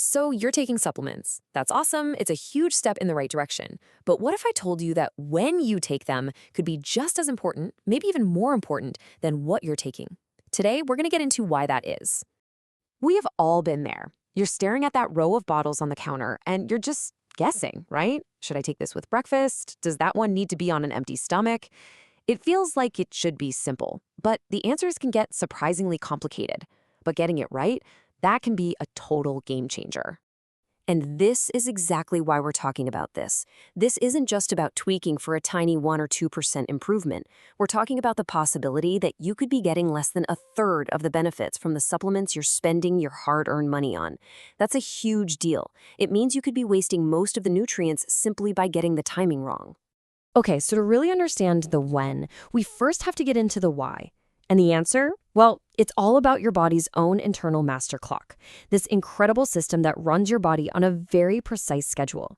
So you're taking supplements. That's awesome. It's a huge step in the right direction. But what if I told you that when you take them could be just as important, maybe even more important than what you're taking? Today, we're going to get into why that is. We have all been there. You're staring at that row of bottles on the counter and you're just guessing, right? Should I take this with breakfast? Does that one need to be on an empty stomach? It feels like it should be simple, but the answers can get surprisingly complicated. But getting it right, that can be a total game changer. And this is exactly why we're talking about this. This isn't just about tweaking for a tiny 1 or 2% improvement. We're talking about the possibility that you could be getting less than a third of the benefits from the supplements you're spending your hard-earned money on. That's a huge deal. It means you could be wasting most of the nutrients simply by getting the timing wrong. Okay, so to really understand the when, we first have to get into the why. And the answer? Well, it's all about your body's own internal master clock, this incredible system that runs your body on a very precise schedule.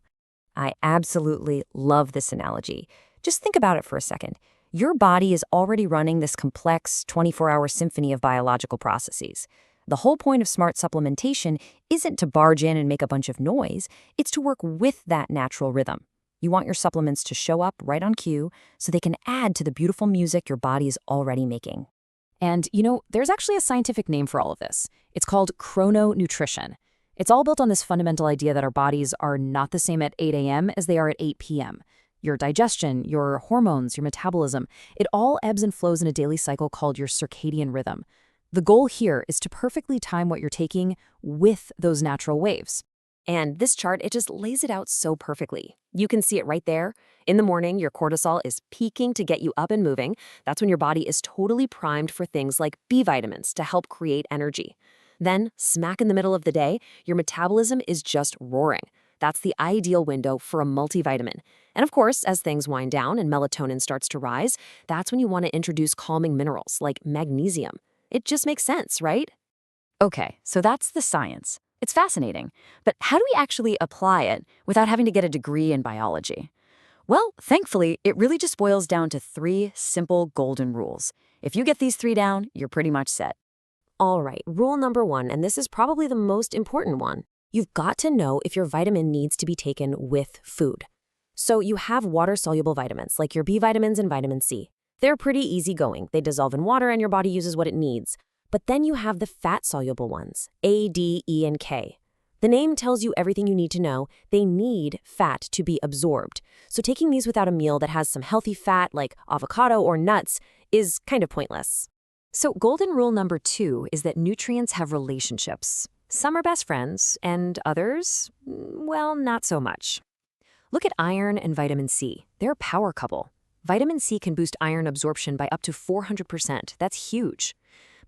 I absolutely love this analogy. Just think about it for a second. Your body is already running this complex 24-hour symphony of biological processes. The whole point of smart supplementation isn't to barge in and make a bunch of noise. It's to work with that natural rhythm. You want your supplements to show up right on cue so they can add to the beautiful music your body is already making. And, there's actually a scientific name for all of this. It's called chrononutrition. It's all built on this fundamental idea that our bodies are not the same at 8 a.m. as they are at 8 p.m. Your digestion, your hormones, your metabolism, it all ebbs and flows in a daily cycle called your circadian rhythm. The goal here is to perfectly time what you're taking with those natural waves. And this chart, it just lays it out so perfectly. You can see it right there. In the morning, your cortisol is peaking to get you up and moving. That's when your body is totally primed for things like B vitamins to help create energy. Then, smack in the middle of the day, your metabolism is just roaring. That's the ideal window for a multivitamin. And of course, as things wind down and melatonin starts to rise, that's when you want to introduce calming minerals like magnesium. It just makes sense, right? Okay, so that's the science. It's fascinating, but how do we actually apply it without having to get a degree in biology? Well, thankfully, it really just boils down to 3 simple golden rules. If you get these 3 down, you're pretty much set. All right, rule number 1, and this is probably the most important one. You've got to know if your vitamin needs to be taken with food. So you have water-soluble vitamins, like your B vitamins and vitamin C. They're pretty easygoing. They dissolve in water and your body uses what it needs. But then you have the fat-soluble ones, A, D, E, and K. The name tells you everything you need to know. They need fat to be absorbed. So taking these without a meal that has some healthy fat, like avocado or nuts, is kind of pointless. So golden rule number 2 is that nutrients have relationships. Some are best friends, and others, well, not so much. Look at iron and vitamin C. They're a power couple. Vitamin C can boost iron absorption by up to 400%. That's huge.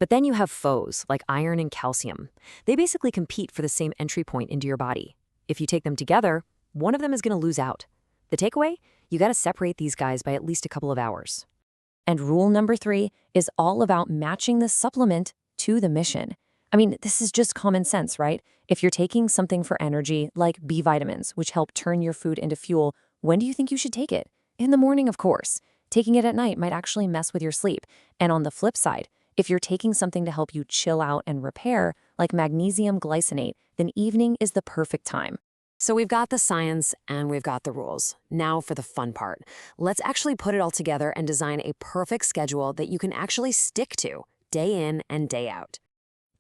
But then you have foes, like iron and calcium. They basically compete for the same entry point into your body. If you take them together, one of them is going to lose out. The takeaway? You got to separate these guys by at least a couple of hours. And rule number 3 is all about matching the supplement to the mission. I mean, this is just common sense, right? If you're taking something for energy, like B vitamins, which help turn your food into fuel, when do you think you should take it? In the morning, of course. Taking it at night might actually mess with your sleep. And on the flip side, if you're taking something to help you chill out and repair, like magnesium glycinate, then evening is the perfect time. So we've got the science and we've got the rules. Now for the fun part. Let's actually put it all together and design a perfect schedule that you can actually stick to, day in and day out.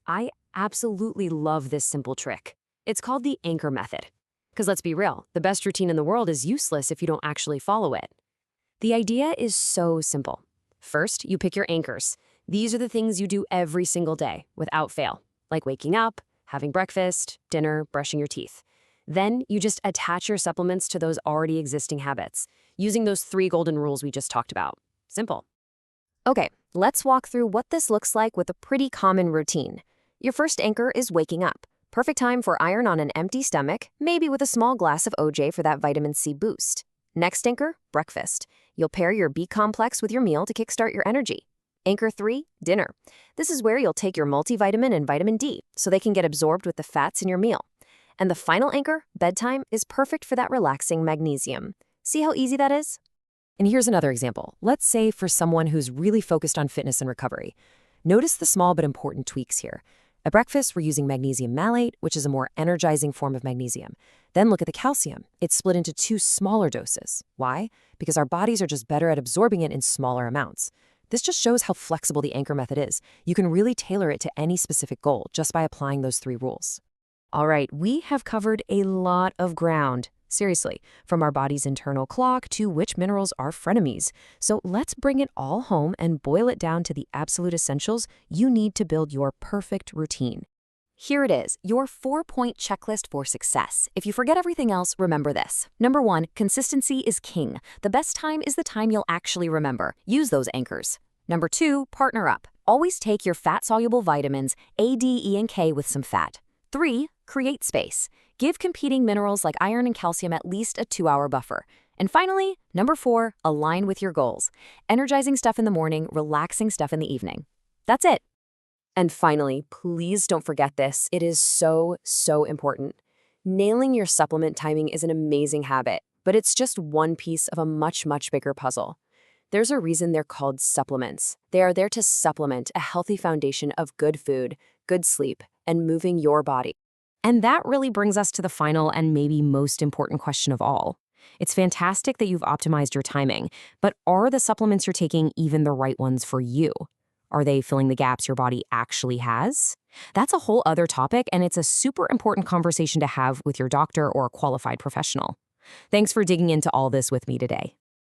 I absolutely love this simple trick. It's called the anchor method. Because let's be real, the best routine in the world is useless if you don't actually follow it. The idea is so simple. First, you pick your anchors. These are the things you do every single day, without fail, like waking up, having breakfast, dinner, brushing your teeth. Then you just attach your supplements to those already existing habits, using those 3 golden rules we just talked about. Simple. Okay, let's walk through what this looks like with a pretty common routine. Your first anchor is waking up. Perfect time for iron on an empty stomach, maybe with a small glass of OJ for that vitamin C boost. Next anchor, breakfast. You'll pair your B complex with your meal to kickstart your energy. Anchor 3, dinner. This is where you'll take your multivitamin and vitamin D so they can get absorbed with the fats in your meal. And the final anchor, bedtime, is perfect for that relaxing magnesium. See how easy that is? And here's another example. Let's say for someone who's really focused on fitness and recovery. Notice the small but important tweaks here. At breakfast, we're using magnesium malate, which is a more energizing form of magnesium. Then look at the calcium. It's split into two smaller doses. Why? Because our bodies are just better at absorbing it in smaller amounts. This just shows how flexible the anchor method is. You can really tailor it to any specific goal just by applying those 3 rules. All right, we have covered a lot of ground. Seriously, from our body's internal clock to which minerals are frenemies. So let's bring it all home and boil it down to the absolute essentials you need to build your perfect routine. Here it is, your 4-point checklist for success. If you forget everything else, remember this. Number 1, consistency is king. The best time is the time you'll actually remember. Use those anchors. Number 2, partner up. Always take your fat-soluble vitamins A, D, E, and K with some fat. 3, create space. Give competing minerals like iron and calcium at least a 2-hour buffer. And finally, number 4, align with your goals. Energizing stuff in the morning, relaxing stuff in the evening. That's it. And finally, please don't forget this. It is so, so important. Nailing your supplement timing is an amazing habit, but it's just one piece of a much, much bigger puzzle. There's a reason they're called supplements. They are there to supplement a healthy foundation of good food, good sleep, and moving your body. And that really brings us to the final and maybe most important question of all. It's fantastic that you've optimized your timing, but are the supplements you're taking even the right ones for you? Are they filling the gaps your body actually has? That's a whole other topic, and it's a super important conversation to have with your doctor or a qualified professional. Thanks for digging into all this with me today.